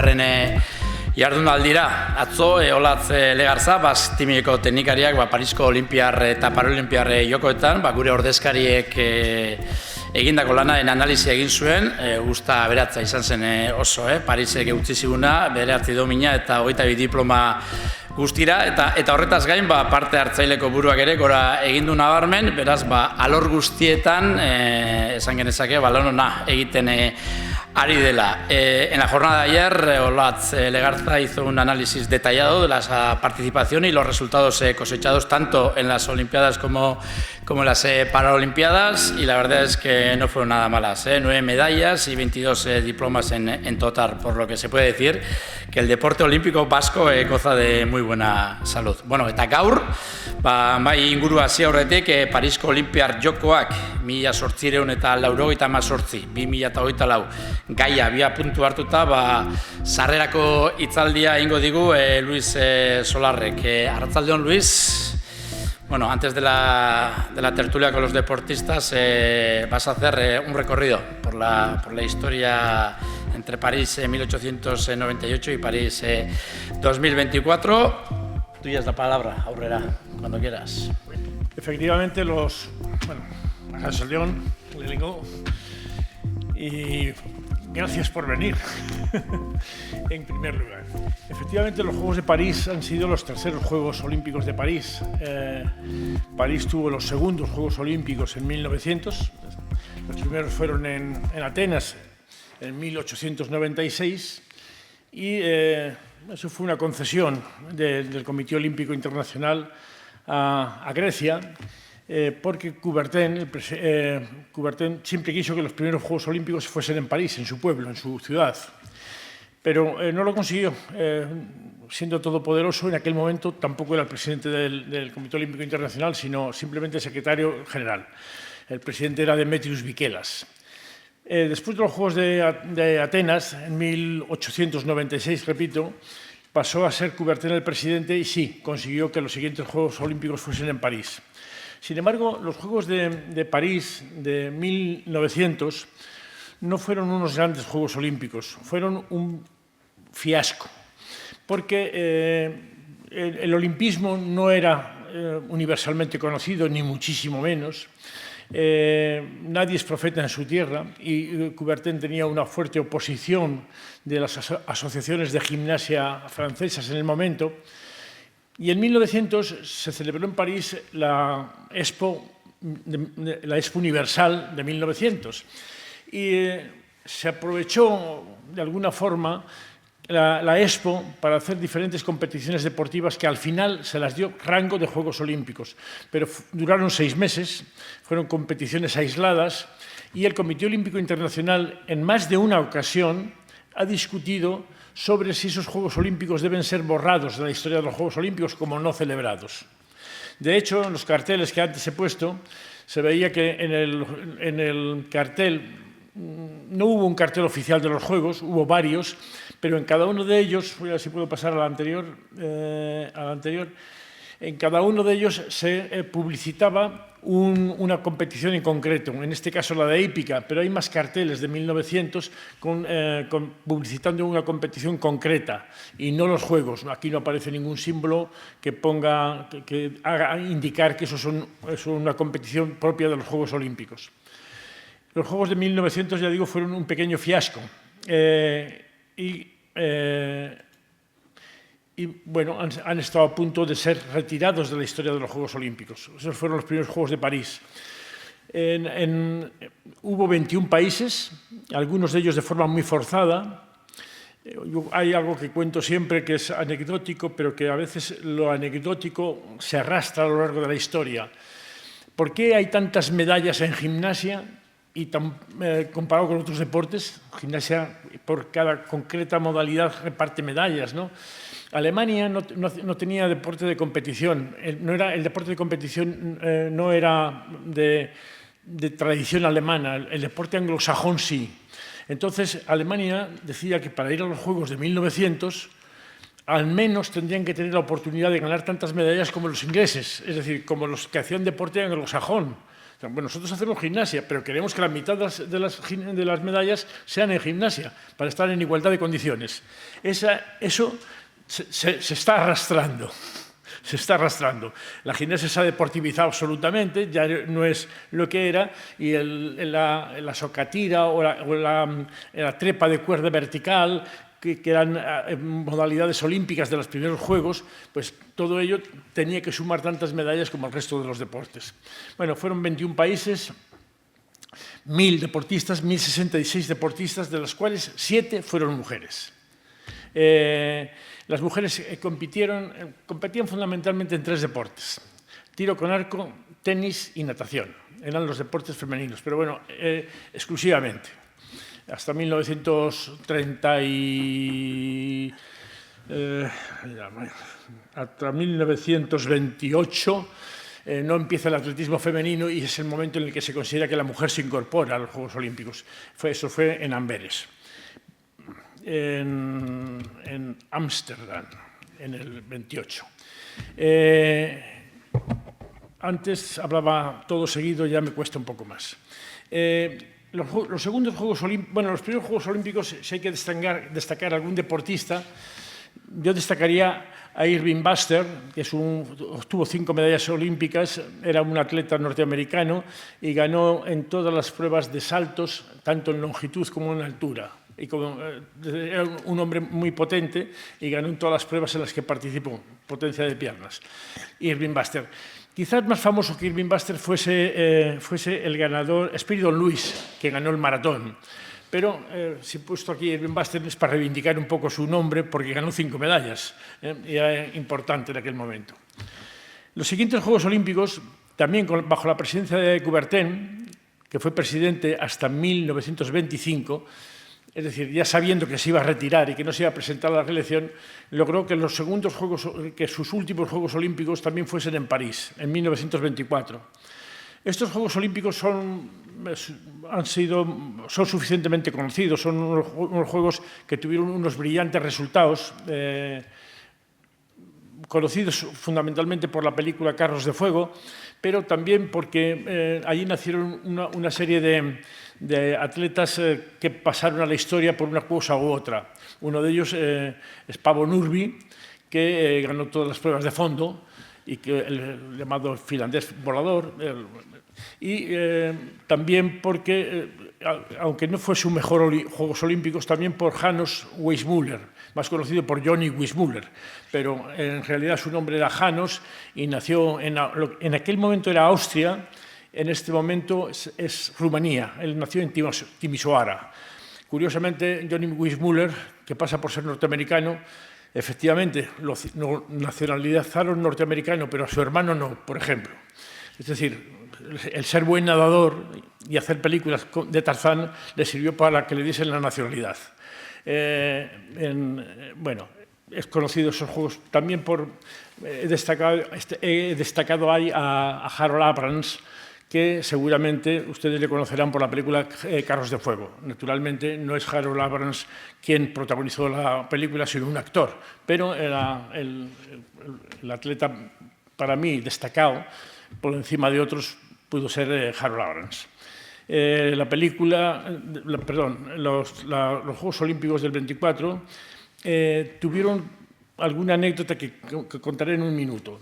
bigarren jardunaldira. Atzo, Olatz Legarza, Bastimiko teknikariak Parisko Olimpiar eta Paralimpiar jokoetan, gure ordezkariek egindako lanaren analizia egin zuen, gusta aberatsa izan zen oso, Parisek utzi ziguna, 9 domina eta 22 diploma guztira, eta horretaz gain parte hartzaileko buruak ere gora egin du nabarmen, beraz alor guztietan esan genezake lan ona egiten ari dela. En la jornada de ayer, Olatz Legarza hizo un análisis detallado de la participación y los resultados cosechados tanto en las Olimpiadas como en las Paralimpiadas, y la verdad es que no fueron nada malas, 9 medallas y 22 diplomas en total, por lo que se puede decir que el deporte olímpico vasco goza de muy buena salud. Bueno, eta gaur, bai ingurua hasi aurretik Parisko Olimpiar Jokoak 1888, 2024, gaia bia puntu hartuta, sarrerako hitzaldia egingo digu Luis Solarrek. Arratsaldeon, Luis. Bueno, antes de la tertulia con los deportistas, vas a hacer un recorrido por la historia entre París 1898 y París 2024. Tuya es la palabra, Aurrera, cuando quieras. Efectivamente, Arratsaldeon León, Lelingo, y gracias por venir, en primer lugar. Efectivamente, los Juegos de París han sido los terceros Juegos Olímpicos de París. París tuvo los segundos Juegos Olímpicos en 1900, los primeros fueron en Atenas en 1896, y eso fue una concesión del Comité Olímpico Internacional a Grecia, porque Coubertin siempre quiso que los primeros Juegos Olímpicos fuesen en París, en su pueblo, en su ciudad. Pero no lo consiguió, siendo todopoderoso. En aquel momento tampoco era el presidente del Comité Olímpico Internacional, sino simplemente secretario general. El presidente era Demetrius Vikelas. Después de los Juegos de Atenas, en 1896, repito, pasó a ser Coubertin el presidente y sí, consiguió que los siguientes Juegos Olímpicos fuesen en París. Sin embargo, los Juegos de París de 1900 no fueron unos grandes Juegos Olímpicos, fueron un fiasco, porque el olimpismo no era universalmente conocido, ni muchísimo menos. Nadie es profeta en su tierra, y Coubertin tenía una fuerte oposición de las asociaciones de gimnasia francesas en el momento. Y en 1900 se celebró en París la Expo Universal de 1900, y se aprovechó de alguna forma la Expo para hacer diferentes competiciones deportivas que al final se las dio rango de Juegos Olímpicos, pero duraron 6 meses, fueron competiciones aisladas, y el Comité Olímpico Internacional en más de una ocasión ha discutido sobre si esos Juegos Olímpicos deben ser borrados de la historia de los Juegos Olímpicos como no celebrados. De hecho, en los carteles que antes he puesto, se veía que en el cartel no hubo un cartel oficial de los Juegos, hubo varios, pero en cada uno de ellos, voy a ver si puedo pasar al anterior, en cada uno de ellos se publicitaba una competición en concreto, en este caso la de hípica, pero hay más carteles de 1900 publicitando una competición concreta y no los Juegos. Aquí no aparece ningún símbolo que haga indicar que eso es una competición propia de los Juegos Olímpicos. Los Juegos de 1900, ya digo, fueron un pequeño fiasco. Y bueno, han estado a punto de ser retirados de la historia de los Juegos Olímpicos. Esos fueron los primeros Juegos de París. Hubo 21 países, algunos de ellos de forma muy forzada. Hay algo que cuento siempre que es anecdótico, pero que a veces lo anecdótico se arrastra a lo largo de la historia. ¿Por qué hay tantas medallas en gimnasia? Y comparado con otros deportes, gimnasia por cada concreta modalidad reparte medallas, ¿no? Alemania no tenía deporte de competición. El deporte de competición no era de tradición alemana, el deporte anglosajón sí. Entonces, Alemania decía que para ir a los Juegos de 1900 al menos tendrían que tener la oportunidad de ganar tantas medallas como los ingleses, es decir, como los que hacían deporte anglosajón. Bueno, nosotros hacemos gimnasia, pero queremos que la mitad de las medallas sean en gimnasia, para estar en igualdad de condiciones. Eso se está arrastrando. Se está arrastrando. La gimnasia se ha deportivizado absolutamente, ya no es lo que era, y la socatira o la trepa de cuerda vertical, que eran modalidades olímpicas de los primeros Juegos, pues todo ello tenía que sumar tantas medallas como el resto de los deportes. Bueno, fueron 21 países, 1.000 deportistas, 1.066 deportistas, de los cuales 7 fueron mujeres. Las mujeres competían fundamentalmente en 3 deportes: tiro con arco, tenis y natación. Eran los deportes femeninos, pero bueno, exclusivamente. Hasta 1928 no empieza el atletismo femenino y es el momento en el que se considera que la mujer se incorpora a los Juegos Olímpicos. Eso fue en Amberes, en Ámsterdam, en el 28. Antes hablaba todo seguido, ya me cuesta un poco más. Los segundos Juegos Olímpicos, bueno, los primeros Juegos Olímpicos, si hay que destacar algún deportista, yo destacaría a Irving Buster, que obtuvo 5 medallas olímpicas, era un atleta norteamericano y ganó en todas las pruebas de saltos, tanto en longitud como en altura. Era un hombre muy potente y ganó en todas las pruebas en las que participó, potencia de piernas. Irving Buster. Quizás más famoso que Irving Buster fuese el ganador Spiridon Lewis, que ganó el maratón. Pero si he puesto aquí Irving Buster es para reivindicar un poco su nombre, porque ganó 5 medallas. Y era importante en aquel momento. Los siguientes Juegos Olímpicos, también bajo la presidencia de Coubertin, que fue presidente hasta 1925, es decir, ya sabiendo que se iba a retirar y que no se iba a presentar a la reelección, logró que sus últimos Juegos Olímpicos también fuesen en París, en 1924. Estos Juegos Olímpicos son suficientemente conocidos, son unos Juegos que tuvieron unos brillantes resultados, conocidos fundamentalmente por la película Carros de Fuego, pero también porque allí nacieron una serie de atletas que pasaron a la historia por una cosa u otra. Uno de ellos es Paavo Nurmi, que ganó todas las pruebas de fondo, y el llamado finlandés volador. Y también porque, aunque no fue su mejor Juegos Olímpicos, también por Janos Weissmuller, más conocido por Johnny Weissmuller, pero en realidad su nombre era Janos y nació en aquel momento era Austria, en este momento es Rumanía. Él nació en Timișoara. Curiosamente, Johnny Weissmuller, que pasa por ser norteamericano, efectivamente lo nacionalizaron norteamericano, pero a su hermano no, por ejemplo. Es decir, el ser buen nadador y hacer películas de Tarzán le sirvió para que le diesen la nacionalidad. Bueno, es conocido esos juegos también por... He destacado ahí a Harold Abrams, que seguramente ustedes le conocerán por la película Carros de Fuego. Naturalmente, no es Harold Abrams quien protagonizó la película, sino un actor, pero era el atleta, para mí, destacado, por encima de otros, pudo ser Harold Abrams. Los Juegos Olímpicos del 24 tuvieron alguna anécdota que contaré en un minuto.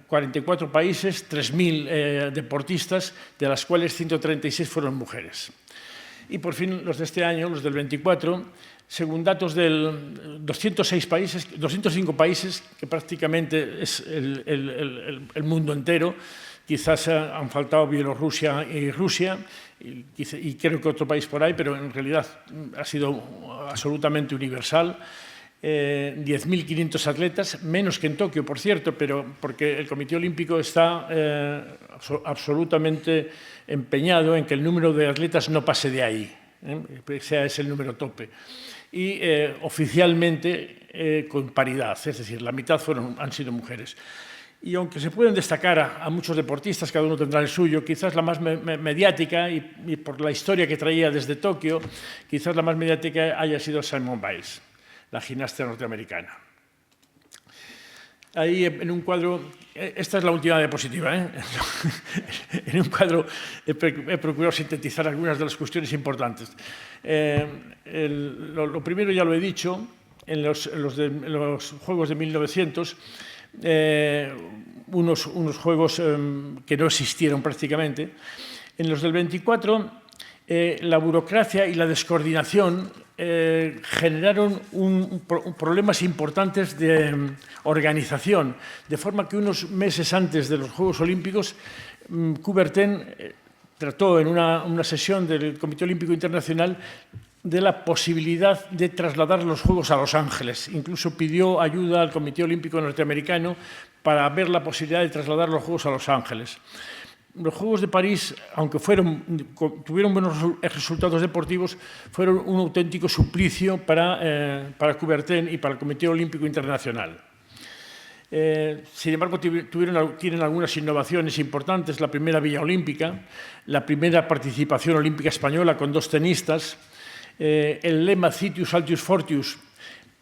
44 países, 3.000 deportistas, de las cuales 136 fueron mujeres. Y por fin los de este año, los del 24, según datos del 205 países, que prácticamente es el mundo entero. Quizás han faltado Bielorrusia y Rusia, y creo que otro país por ahí, pero en realidad ha sido absolutamente universal. 10.500 atletas, menos que en Tokio, por cierto, pero porque el Comité Olímpico está absolutamente empeñado en que el número de atletas no pase de ahí, sea ese el número tope. Y oficialmente con paridad, es decir, la mitad han sido mujeres. Y aunque se pueden destacar a muchos deportistas, cada uno tendrá el suyo, quizás la más mediática, y por la historia que traía desde Tokio, quizás la más mediática haya sido Simone Biles, la gimnasta norteamericana. ahí en un cuadro, esta es la última diapositiva, en un cuadro he procurado sintetizar algunas de las cuestiones importantes. Lo primero ya lo he dicho, en los juegos de 1900, unos juegos que no existieron prácticamente. En los del 24, la burocracia y la descoordinación generaron problemas importantes de organización, de forma que unos meses antes de los Juegos Olímpicos, Coubertin trató en una sesión del Comité Olímpico Internacional de la posibilidad de trasladar los Juegos a Los Ángeles. Incluso pidió ayuda al Comité Olímpico Norteamericano para ver la posibilidad de trasladar los Juegos a Los Ángeles. Los Juegos de París, aunque tuvieron buenos resultados deportivos, fueron un auténtico suplicio para Coubertin y para el Comité Olímpico Internacional. Sin embargo, tienen algunas innovaciones importantes. La primera Villa Olímpica, la primera participación olímpica española con 2 tenistas, el lema Citius Altius Fortius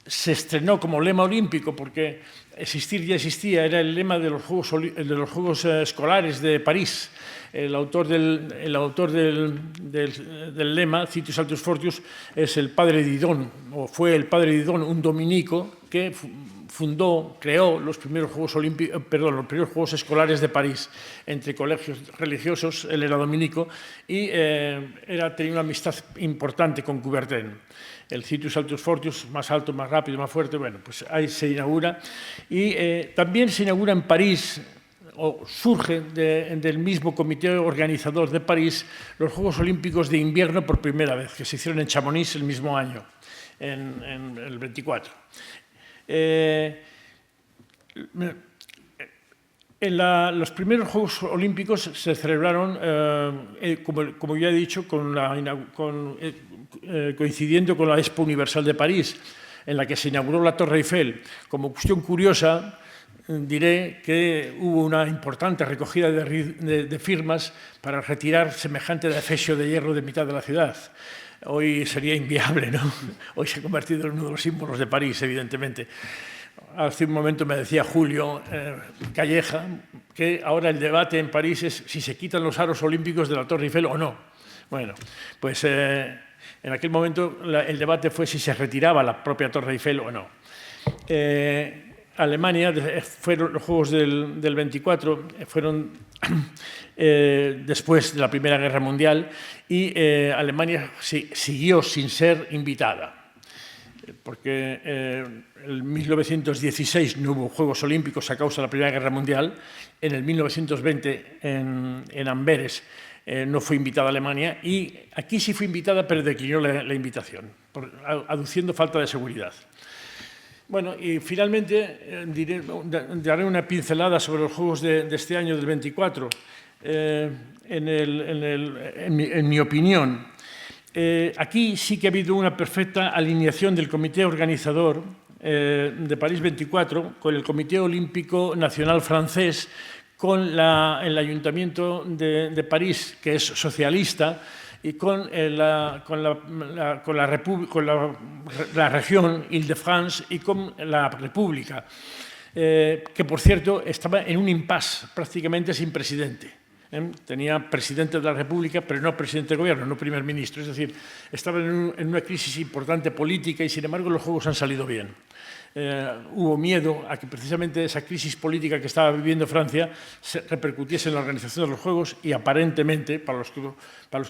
se estrenó como lema olímpico porque existir ya existía, era el lema de los Juegos Escolares de París. El autor del lema, Citius Altius Fortius, es el padre Didon, o fue el padre Didon, un dominico que creó los primeros Juegos Escolares de París entre colegios religiosos. Él era dominico y tenía una amistad importante con Coubertin. El Citius Altius Fortius, más alto, más rápido, más fuerte, bueno, pues ahí se inaugura. Y también se inaugura en París, o surge del mismo comité organizador de París, los Juegos Olímpicos de Invierno por primera vez, que se hicieron en Chamonix el mismo año, en el 24. Los primeros Juegos Olímpicos se celebraron, como ya he dicho, coincidiendo con la Expo Universal de París, en la que se inauguró la Torre Eiffel. Como cuestión curiosa, diré que hubo una importante recogida de firmas para retirar semejante defesio de hierro de mitad de la ciudad. Hoy sería inviable, ¿no? Hoy se ha convertido en uno de los símbolos de París, evidentemente. Hace un momento me decía Julio Calleja que ahora el debate en París es si se quitan los aros olímpicos de la Torre Eiffel o no. Bueno, pues en aquel momento el debate fue si se retiraba la propia Torre Eiffel o no. Alemania, fueron los Juegos del 24, fueron después de la Primera Guerra Mundial, y Alemania siguió sin ser invitada, porque en 1916 no hubo Juegos Olímpicos a causa de la Primera Guerra Mundial. En el 1920, en Amberes, no fue invitada Alemania, y aquí sí fue invitada, pero declinó la invitación, aduciendo falta de seguridad. Bueno, y finalmente daré una pincelada sobre los Juegos de este año, del 24. En mi opinión, aquí sí que ha habido una perfecta alineación del comité organizador de París 24 con el Comité Olímpico Nacional francés, con el Ayuntamiento de París, que es socialista, y con la región Île-de-France y con la República, que, por cierto, estaba en un impasse, prácticamente sin presidente. Tenía presidente de la República, pero no presidente de gobierno, no primer ministro. Es decir, estaba en una crisis importante política y, sin embargo, los Juegos han salido bien. Hubo miedo a que precisamente esa crisis política que estaba viviendo Francia se repercutiese en la organización de los Juegos, y aparentemente, para los que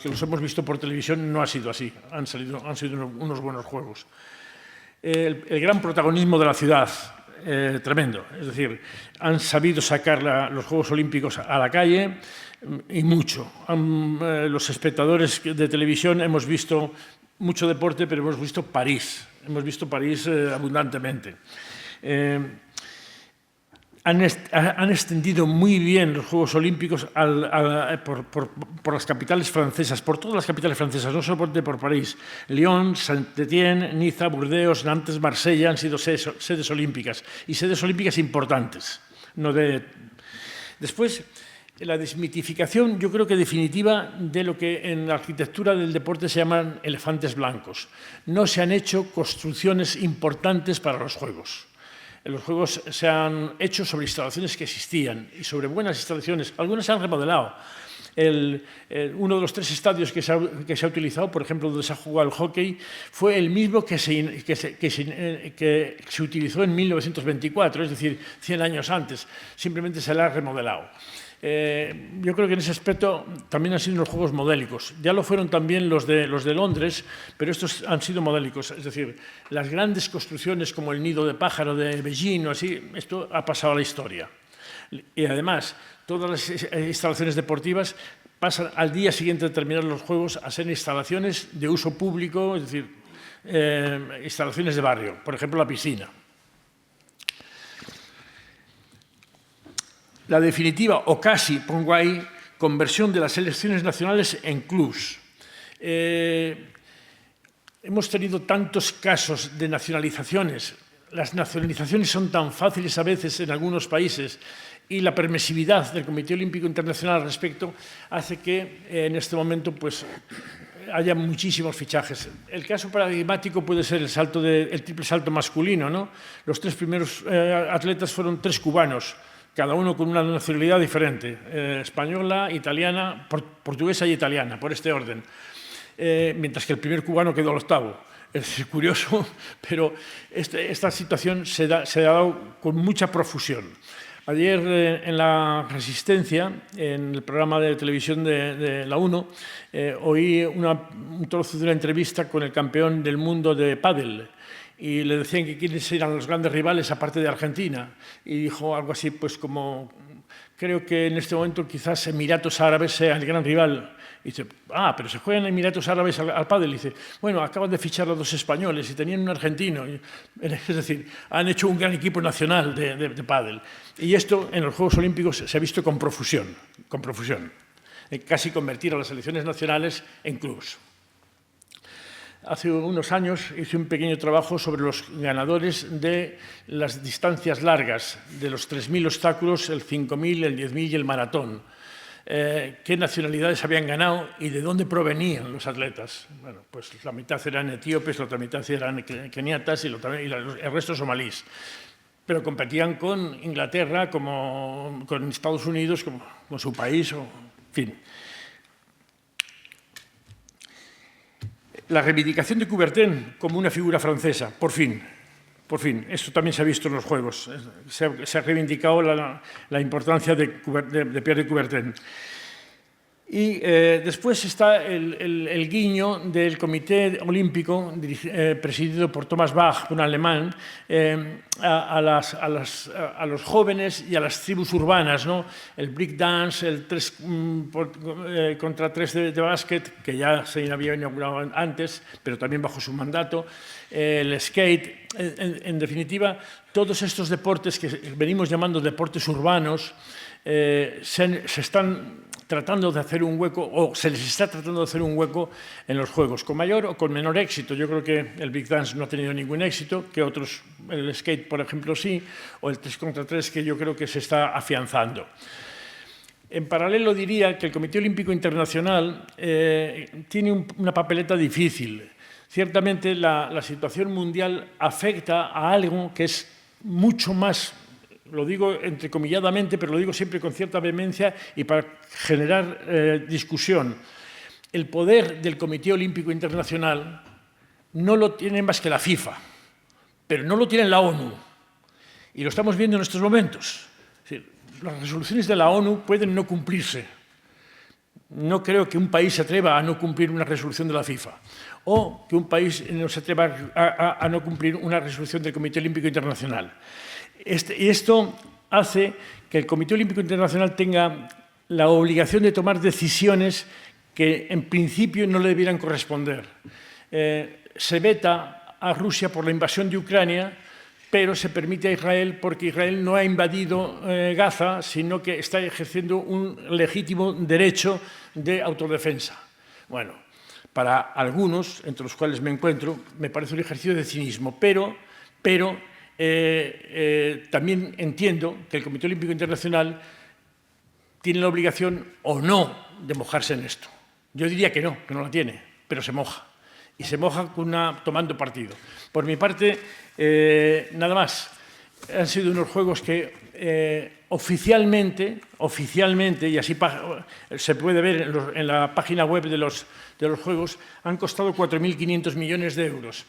los hemos visto por televisión, no ha sido así. Han sido unos buenos Juegos. El gran protagonismo de la ciudad, tremendo. Es decir, han sabido sacar los Juegos Olímpicos a la calle, y mucho. Los espectadores de televisión hemos visto mucho deporte, pero hemos visto París. Hemos visto París abundantemente. Han extendido muy bien los Juegos Olímpicos por las capitales francesas, por todas las capitales francesas, no solamente por París. Lyon, Saint-Étienne, Niza, Burdeos, Nantes, Marsella han sido sedes olímpicas, y sedes olímpicas importantes. Después, la desmitificación, yo creo que definitiva, de lo que en la arquitectura del deporte se llaman elefantes blancos. No se han hecho construcciones importantes para los Juegos. los juegos se han hecho sobre instalaciones que existían y sobre buenas instalaciones. Algunas se han remodelado. Uno de los 3 estadios que se ha utilizado, por ejemplo, donde se ha jugado el hockey, fue el mismo que se utilizó en 1924, es decir, 100 años antes. Simplemente se le ha remodelado. Yo creo que en ese aspecto también han sido los juegos modélicos. Ya lo fueron también los de Londres, pero estos han sido modélicos. Es decir, las grandes construcciones como el nido de pájaro de Beijing o así, esto ha pasado a la historia. Y además, todas las instalaciones deportivas pasan al día siguiente de terminar los juegos a ser instalaciones de uso público, es decir, instalaciones de barrio, por ejemplo, la piscina. La definitiva, o casi, pongo ahí, conversión de las selecciones nacionales en clubs. Hemos tenido tantos casos de nacionalizaciones. Las nacionalizaciones son tan fáciles a veces en algunos países y la permisividad del Comité Olímpico Internacional al respecto hace que en este momento pues, haya muchísimos fichajes. El caso paradigmático puede ser el triple salto masculino, ¿no? Los 3 primeros atletas fueron 3 cubanos, cada uno con una nacionalidad diferente, española, italiana, portuguesa y italiana, por este orden. Mientras que el primer cubano quedó al 8º. Es curioso, pero esta situación se ha dado con mucha profusión. Ayer en La Resistencia, en el programa de televisión de la 1, oí un trozo de una entrevista con el campeón del mundo de pádel y le decían que quiénes eran los grandes rivales aparte de Argentina y dijo algo así pues como creo que en este momento quizás Emiratos Árabes sea el gran rival. Y dice, pero se juegan en Emiratos Árabes al pádel. Y dice, bueno, acaban de fichar a 2 españoles y tenían un argentino. Es decir, han hecho un gran equipo nacional de pádel. Y esto en los Juegos Olímpicos se ha visto con profusión. Casi convertir a las selecciones nacionales en clubs. Hace unos años hice un pequeño trabajo sobre los ganadores de las distancias largas, de los 3.000 obstáculos, el 5.000, el 10.000 y el maratón. Qué nacionalidades habían ganado y de dónde provenían los atletas. Bueno, pues la mitad eran etíopes, la otra mitad eran keniatas y el resto somalíes. Pero competían con Inglaterra, con Estados Unidos, con su país, en fin. La reivindicación de Coubertin como una figura francesa, por fin. Esto también se ha visto en los Juegos. Se ha reivindicado la importancia de Pierre de Coubertin. Y después está el guiño del Comité Olímpico, presidido por Thomas Bach, un alemán, a los jóvenes y a las tribus urbanas, ¿no? El breakdance, el 3 contra 3 de básquet, que ya se había inaugurado antes, pero también bajo su mandato, el skate, en definitiva, todos estos deportes que venimos llamando deportes urbanos se están tratando de hacer un hueco, o se les está tratando de hacer un hueco en los Juegos, con mayor o con menor éxito. Yo creo que el breakdance no ha tenido ningún éxito, que otros, el skate, por ejemplo, sí, o el 3 contra 3, que yo creo que se está afianzando. En paralelo diría que el Comité Olímpico Internacional tiene una papeleta difícil. Ciertamente la situación mundial afecta a algo que es mucho más, lo digo entrecomilladamente, pero lo digo siempre con cierta vehemencia y para generar discusión. El poder del Comité Olímpico Internacional no lo tiene más que la FIFA, pero no lo tiene la ONU. Y lo estamos viendo en estos momentos. Es decir, las resoluciones de la ONU pueden no cumplirse. No creo que un país se atreva a no cumplir una resolución de la FIFA o que un país no se atreva a no cumplir una resolución del Comité Olímpico Internacional. Y esto hace que el Comité Olímpico Internacional tenga la obligación de tomar decisiones que en principio no le debieran corresponder. Se veta a Rusia por la invasión de Ucrania, pero se permite a Israel porque Israel no ha invadido Gaza, sino que está ejerciendo un legítimo derecho de autodefensa. Bueno, para algunos, entre los cuales me encuentro, me parece un ejercicio de cinismo, pero también entiendo que el Comité Olímpico Internacional tiene la obligación o no de mojarse en esto. Yo diría que no la tiene, pero se moja. Y se moja tomando partido. Por mi parte, nada más. han sido unos juegos que oficialmente, y así se puede ver en la página web de los juegos, han costado 4.500 millones de euros.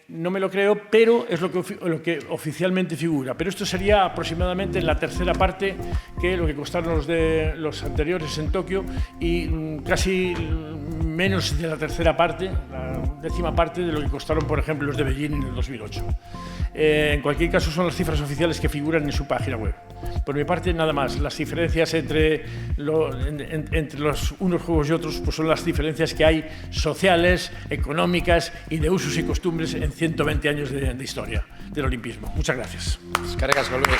No me lo creo, pero es lo que oficialmente figura. Pero esto sería aproximadamente la tercera parte que lo que costaron los anteriores en Tokio y casi menos de la tercera parte, la décima parte de lo que costaron, por ejemplo, los de Beijing en el 2008. En cualquier caso, son las cifras oficiales que figuran en su página web. Por mi parte, nada más. Las diferencias entre unos juegos y otros pues son las diferencias que hay sociales, económicas y de usos y costumbres en 120 años de historia del olimpismo. Muchas gracias. Eskerrik asko, Luis.